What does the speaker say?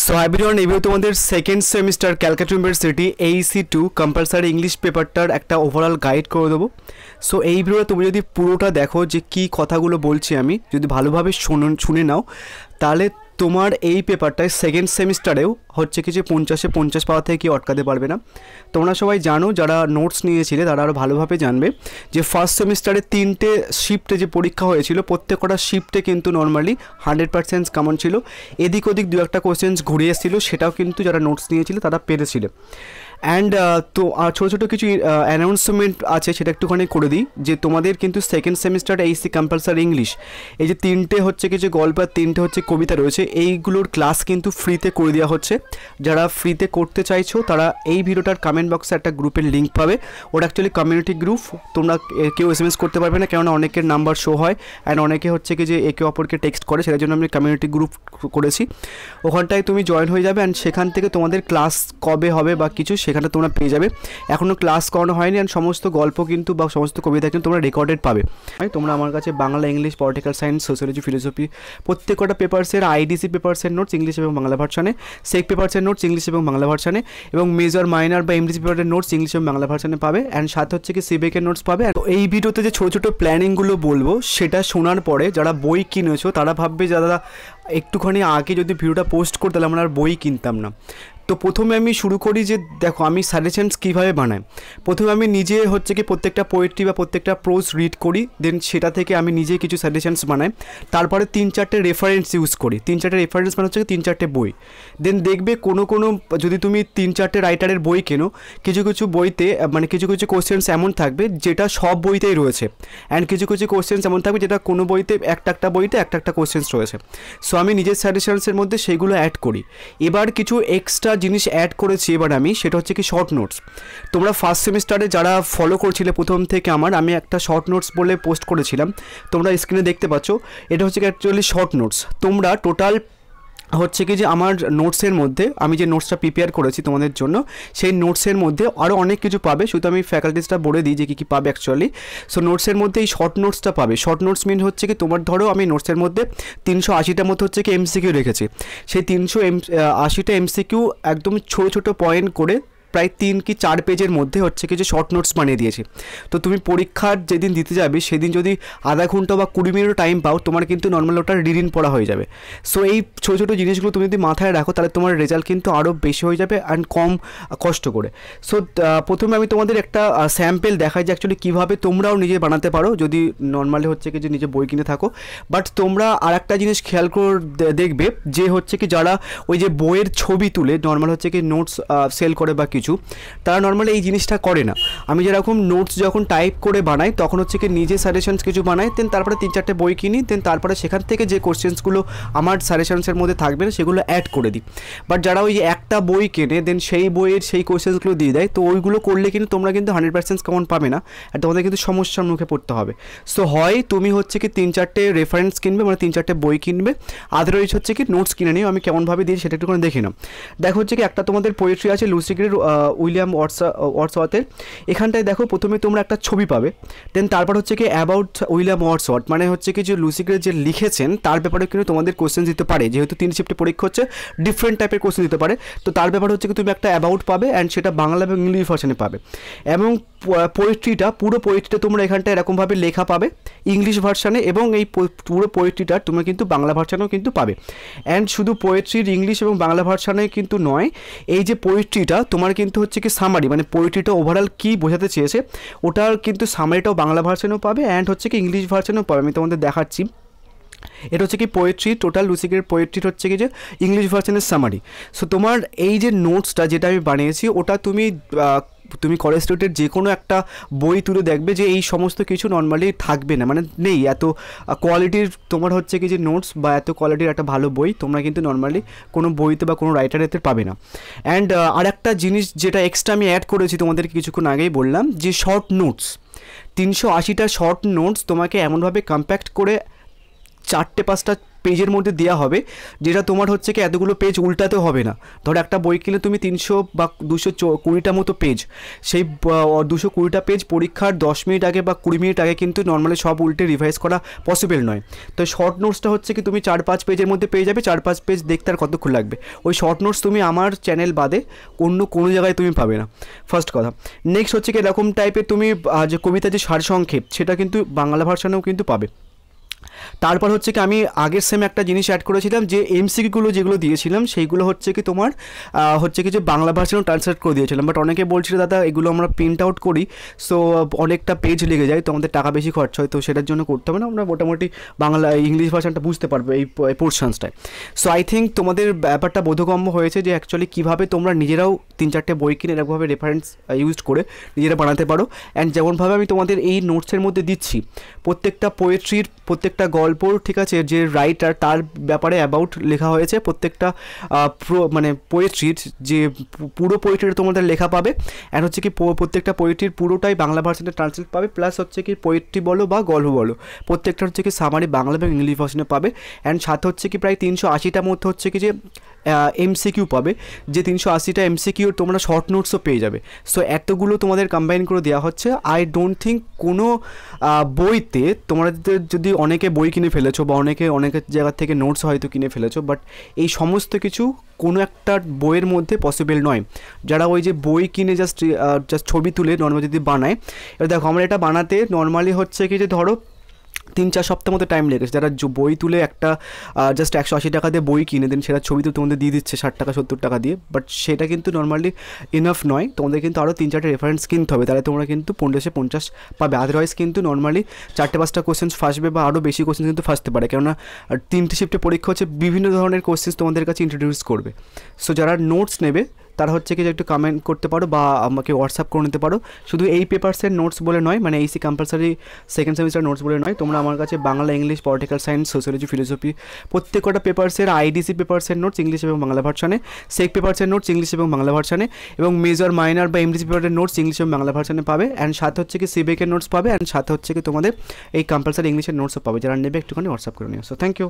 So everyone, এই তোমাদের second semester Calcutta university AC2 compulsory English পেপারটার একটা ওভারঅল গাইড করে দেবো। সো এই ভিডিওটা তুমি যদি পুরোটা দেখো যে কী কথাগুলো বলছি আমি, যদি ভালোভাবে শুনে নাও, তাহলে তোমার এই পেপারটায় সেকেন্ড সেমিস্টারেও হচ্ছে কি যে 50 পাওয়া থেকে কেউ আটকাতে পারবে না। তোমরা সবাই জানো, যারা নোটস নিয়েছিলে তারা আরও ভালোভাবে জানবে যে ফার্স্ট সেমিস্টারে 3টে শিফটে যে পরীক্ষা হয়েছিল, প্রত্যেকটা শিফটে কিন্তু নর্মালি 100% কমন ছিল। এদিক ওদিক দু একটা কোয়েশ্চেন্স ঘুরে এসেছিলো, সেটাও কিন্তু যারা নোটস নিয়েছিল তারা পেরেছিল। অ্যান্ড তো ছোটো ছোটো কিছু অ্যানাউন্সমেন্ট আছে, সেটা একটুখানি করে দিই যে তোমাদের কিন্তু second semester AC compulsory English, এই যে 3টে হচ্ছে কিছু গল্প আর 3টে হচ্ছে কবিতা রয়েছে, এইগুলোর ক্লাস কিন্তু ফ্রিতে করে দেওয়া হচ্ছে। যারা ফ্রিতে করতে চাইছো তারা এই ভিডিওটার কমেন্ট বক্সে একটা গ্রুপের লিঙ্ক পাবে। ওটা অ্যাকচুয়ালি কমিউনিটি গ্রুপ, তোমরা কেউ SMS করতে পারবে না, কেননা অনেকের নাম্বার শো হয় অ্যান্ড অনেকে হচ্ছে কি যে একে অপরকে টেক্সট করে, সেটার জন্য আমি কমিউনিটি গ্রুপ করেছি। ওখানটায় তুমি জয়েন হয়ে যাবে অ্যান্ড সেখান থেকে তোমাদের ক্লাস কবে হবে বা কিছু সেখানে তোমরা পেয়ে যাবে। এখনও ক্লাস করানো হয়নি অ্যান্ড সমস্ত গল্প কিন্তু বা সমস্ত কবিতা কিন্তু তোমরা রেকর্ডেড পাবে। তোমরা আমার কাছে Bangla, English, political science, sociology, philosophy প্রত্যেকটা পেপারসের IDC পেপারসের নোটস ইংলিশ এবং বাংলা ভার্সানে, সেক পেপারসের নোটস ইংলিশ এবং বাংলা ভার্সানে, এবং মেজর, মাইনর বা MDC পেপারের নোটস ইংলিশ এবং বাংলা ভার্সানে পাবে। অ্যান্ড সাথে হচ্ছে কি সিবেকের নোটস পাবে। তো এই ভিডিওতে যে ছোটো ছোটো প্ল্যানিংগুলো বলবো, সেটা শোনার পরে যারা বই কিনেছো তারা ভাববে, যারা একটুখানি আগে যদি ভিডিওটা পোস্ট করতে তাহলে আমরা আর বই কিনতাম না। তো প্রথমে আমি শুরু করি যে দেখো আমি সাজেশনস কীভাবে বানাই। প্রথমে আমি নিজে হচ্ছে কি প্রত্যেকটা পোয়েট্রি বা প্রত্যেকটা প্রোজ রিড করি, দেন সেটা থেকে আমি নিজে কিছু সাজেশনস বানাই। তারপরে 3-4টে রেফারেন্স ইউজ করি। 3-4টে রেফারেন্স মানে হচ্ছে 3-4টে বই। দেন দেখবে কোনো যদি তুমি 3-4টে রাইটারের বই কেনো, কিছু কিছু বইতে মানে কিছু কিছু কোশ্চেন্স এমন থাকবে যেটা সব বইতেই রয়েছে, অ্যান্ড কিছু কিছু কোশ্চেন্স এমন থাকবে যেটা কোনো বইতে একটা বইতে একটা কোশ্চেন্স রয়েছে। সো আমি নিজের সাজেশনসের মধ্যে সেইগুলো অ্যাড করি। এবার কিছু এক্সট্রা জিনিস অ্যাড করেছি এবার আমি, সেটা হচ্ছে কি শর্ট নোটস। তোমরা ফার্স্ট সেমিস্টারে যারা ফলো করছিলে প্রথম থেকে আমি একটা শর্ট নোটস বলে পোস্ট করেছিলাম, তোমরা স্ক্রিনে দেখতে পাচ্ছ। এটা হচ্ছে কি অ্যাকচুয়ালি শর্ট নোটস। তোমরা টোটাল হচ্ছে কি যে আমার নোটসের মধ্যে আমি যে নোটসটা প্রিপেয়ার করেছি তোমাদের জন্য, সেই নোটসের মধ্যে আরও অনেক কিছু পাবে। শুধু আমি ফ্যাকাল্টিসটা বলে দিই যে কী কী পাবে অ্যাকচুয়ালি। সো নোটসের মধ্যে এই শর্ট নোটসটা পাবে। শর্ট নোটস মিন হচ্ছে কি, তোমার ধরো আমি নোটসের মধ্যে 380টা মতো হচ্ছে কি MCQ রেখেছি। সেই 380টা MCQ একদম ছোটো ছোটো পয়েন্ট করে প্রায় 3 কি 4 পেজের মধ্যে হচ্ছে কি যে শর্ট নোটস বানিয়ে দিয়েছি। তো তুমি পরীক্ষার যেদিন দিতে যাবে সেদিন যদি আধা ঘন্টা বা 20 মিনিট টাইম পাও, তোমার কিন্তু নর্মাল ওটা রিডিং পড়া হয়ে যাবে। সো এই ছোটো ছোটো জিনিসগুলো তুমি যদি মাথায় রাখো, তাহলে তোমার রেজাল্ট কিন্তু আরও বেশি হয়ে যাবে অ্যান্ড কম কষ্ট করে। সো প্রথমে আমি তোমাদের একটা স্যাম্পেল দেখাই যে অ্যাকচুয়ালি কীভাবে তোমরাও নিজে বানাতে পারো, যদি নর্মালি হচ্ছে কি যে নিজে বই কিনে থাকো। বাট তোমরা আর একটা জিনিস খেয়াল করে দেখবে যে হচ্ছে কি যারা ওই যে বইয়ের ছবি তুলে নর্মাল হচ্ছে কি নোটস সেল করে বা কিছু, তারা নর্মালি এই জিনিসটা করে না। আমি যেরকম নোটস যখন টাইপ করে বানাই, তখন হচ্ছে কি নিজে সাজেশনস কিছু বানাই, দেন তারপরে 3-4টে বই কিনি, দেন তারপরে সেখান থেকে যে কোশ্চেন্সগুলো আমার সাজেশনসের মধ্যে থাকবে না সেগুলো অ্যাড করে দিই। বাট যারা ওই একটা বই কেনে দেন সেই বইয়ের সেই কোশ্চেন্সগুলো দিয়ে দেয়, তো ওইগুলো করলে কিন্তু তোমরা কিন্তু 100% কমন পাবে না, আর তোমাদের কিন্তু সমস্যার মুখে পড়তে হবে। সো হয় তুমি হচ্ছে কি 3-4টে রেফারেন্স কিনবে, মানে 3-4টে বই কিনবে, আদারওয়াইজ হচ্ছে কি নোটস কিনে নিও। আমি কেমনভাবে দিই সেটা একটুখানি দেখে নাও। দেখো হচ্ছে কি একটা তোমাদের পোয়েট্রি আছে লুসি গ্রের উইলিয়াম ওয়ার্ডসওয়ার্থের। এখানটায় দেখো প্রথমে তোমরা একটা ছবি পাবে, দেন তারপর হচ্ছে কি অ্যাবাউট উইলিয়াম ওয়ার্ডসওয়ার্থ, মানে হচ্ছে কি যে লুসি গ্রে যে লিখেছেন তার ব্যাপারে কিন্তু তোমাদের কোশ্চেন দিতে পারে, যেহেতু 3 শিফটে পরীক্ষা হচ্ছে ডিফারেন্ট টাইপের কোশ্চেন দিতে পারে। তো তার ব্যাপারে হচ্ছে কি তুমি একটা অ্যাবাউট পাবে, অ্যান্ড সেটা বাংলা এবং ইংলিশ ভার্সনে পাবে। এবং পোয়েট্রিটা পুরো পোয়েট্রিটা তোমরা এখানটায় এরকমভাবে লেখা পাবে ইংলিশ ভার্সানে, এবং এই পুরো পোয়েট্রিটা তোমরা কিন্তু বাংলা ভার্সানেও কিন্তু পাবে। অ্যান্ড শুধু পোয়েট্রির ইংলিশ এবং বাংলা ভার্সানে কিন্তু নয়, এই যে পোয়েট্রিটা তোমার কিন্তু হচ্ছে কি সামারি, মানে পোয়েট্রিটা ওভারঅল কী বোঝাতে চেয়েছে ওটার কিন্তু সামারিটাও বাংলা ভার্সানেও পাবে, অ্যান্ড হচ্ছে কি ইংলিশ ভার্সানেও পাবে। আমি তোমাদের দেখাচ্ছি। এটা হচ্ছে কি পোয়েট্রি, টোটাল লুসি গ্রের পোয়েট্রি হচ্ছে কি যে ইংলিশ ভার্সানের সামারি। সো তোমার এই যে নোটসটা যেটা আমি বানিয়েছি, ওটা তুমি কলেজ স্ট্রিটের যে কোনো একটা বই তুলে দেখবে যে এই সমস্ত কিছু নর্মালি থাকবে না, মানে নেই এত কোয়ালিটির তোমার হচ্ছে কি যে নোটস বা এত কোয়ালিটির একটা ভালো বই তোমরা কিন্তু নর্মালি কোনো বইতে বা কোনো রাইটারেতে পাবে না। অ্যান্ড আর একটা জিনিস যেটা এক্সট্রা আমি অ্যাড করেছি তোমাদেরকে কিছুক্ষণ আগেই বললাম, যে শর্ট নোটস 380টা শর্ট নোটস তোমাকে এমনভাবে কম্প্যাক্ট করে 4-5টা পেজের মধ্যে দেওয়া হবে, যেটা তোমার হচ্ছে কি এতগুলো পেজ উল্টাতে হবে না। ধরো একটা বই কিনলে তুমি 300 বা 220টা মতো পেজ, সেই 220টা পেজ পরীক্ষার 10 মিনিট আগে বা 20 মিনিট আগে কিন্তু নর্মালি সব উল্টে রিভাইজ করা পসিবল নয়। তো শর্ট নোটসটা হচ্ছে কি তুমি 4-5 পেজের মধ্যে পেয়ে যাবে, 4-5 পেজ দেখতে আর কতক্ষণ লাগবে। ওই শর্ট নোটস তুমি আমার চ্যানেল বাদে অন্য কোনো জায়গায় তুমি পাবে না, ফার্স্ট কথা। নেক্সট হচ্ছে কি এরকম টাইপের তুমি যে কবিতা যে সারসংক্ষেপ সেটা কিন্তু বাংলা ভার্সনেও কিন্তু পাবে। তারপর হচ্ছে কি আমি আগের সেমে একটা জিনিস অ্যাড করেছিলাম, যে এমসিকিউগুলো যেগুলো দিয়েছিলাম সেইগুলো হচ্ছে কি তোমার হচ্ছে কি যে বাংলা ভার্সনেও ট্রান্সলেট করে দিয়েছিলাম। বাট অনেকে বলছিল দাদা এগুলো আমরা প্রিন্ট আউট করি, সো অনেকটা পেজ লেগে যায়, তো আমাদের টাকা বেশি খরচ হয়, তো সেটার জন্য করতে হবে না, আমরা মোটামুটি বাংলা ইংলিশ ভার্সনটা বুঝতে পারবে এই পোর্শনসটায়। সো আই থিঙ্ক তোমাদের ব্যাপারটা বোধগম্য হয়েছে যে অ্যাকচুয়ালি কীভাবে তোমরা নিজেরাও 3-4টে বই কিনে এরকমভাবে রেফারেন্স ইউজ করে নিজেরা বানাতে পারো। অ্যান্ড যেমনভাবে আমি তোমাদের এই নোটসের মধ্যে দিচ্ছি, প্রত্যেকটা পোয়েট্রির প্রত্যেকটা গল্পর, ঠিক আছে, যে রাইটার তার ব্যাপারে অ্যাবাউট লেখা হয়েছে, প্রত্যেকটা মানে পোয়েট্রির যে পুরো পোয়েট্রিটা তোমাদের লেখা পাবে। অ্যান্ড হচ্ছে কি প্রত্যেকটা পোয়েট্রির পুরোটাই বাংলা ভার্সনে ট্রান্সলেট পাবে, প্লাস হচ্ছে কি পোয়েট্রি বলো বা গল্প বলো প্রত্যেকটা হচ্ছে কি সামারি বাংলা এবং ইংলিশ ভার্সনে পাবে। অ্যান্ড সাথে হচ্ছে কি প্রায় 380টার মধ্যে হচ্ছে কি যে এমসিকিউ পাবে, যে 380টা এমসিকিউর তোমরা শর্ট নোটসও পেয়ে যাবে। সো এতগুলো তোমাদের কম্বাইন করে দেওয়া হচ্ছে। আই ডোন্ট থিঙ্ক কোনো বইতে তোমাদের যদি অনেকে বই কিনে ফেলেছো বা অনেকের জায়গা থেকে নোটস হয়তো কিনে ফেলেছো, বাট এই সমস্ত কিছু কোনো একটা বইয়ের মধ্যে পসিবল নয়। যারা ওই যে বই কিনে জাস্ট ছবি তুলে নর্মালি যদি বানায়, এবার দেখো আমার এটা বানাতে নর্মালি হচ্ছে কি যে ধরো 3-4 সপ্তাহ মতো টাইম লেগেছে। যারা বই তুলে একটা জাস্ট 180 টাকা দিয়ে বই কিনে দেন, সেটা ছবি তো তোমাদের দিয়ে দিচ্ছে 60 টাকা 70 টাকা দিয়ে, বাট সেটা কিন্তু নর্মালি ইনাফ নয়, তোমাদের কিন্তু আরও 3-4টে রেফারেন্স কিনতে হবে, তাহলে তোমরা কিন্তু 1550 পাবে। আদারওয়াইজ কিন্তু নর্মালি 4-5টা কোশ্চেন্স ফাঁসবে বা আরও বেশি কোশ্চেন্স কিন্তু ফাঁসতে পারে, কেননা 3টে শিফটে পরীক্ষা হচ্ছে, বিভিন্ন ধরনের কোশ্চেন্স তোমাদের কাছে ইন্ট্রোডিউস করবে। সো যারা নোটস নেবে তারা হচ্ছে কি যে একটু কমেন্ট করতে পারো বা আমাকে হোয়াটসঅ্যাপ করে নিতে পারো। শুধু এই পেপারসের নোটস বলে নয়, মানে Aisi compulsory second semester notes বলে নয়, তোমরা আমার কাছে Bangla, English, political science, sociology, philosophy প্রত্যেকটা পেপারসের আইডিসি পেপারসের নোটস ইংলিশ এবং বাংলা ভার্সনে, সেক পেপারসের নোটস ইংলিশ এবং বাংলা ভার্সনে, এবং মেজর, মাইনর বা এমডিসি পেপারের নোটস ইংলিশ এবং বাংলা ভার্সনে পাবে। অ্যান্ড সাথে হচ্ছে কি সিবেকের নোটস পাবে, অ্যান্ড সাথে হচ্ছে কি তোমাদের এই কম্পালসারি ইংলিশের নোটসও পাবে। যারা নেবে একটুখানি হোয়াটসঅ্যাপ করে নিও। So thank you.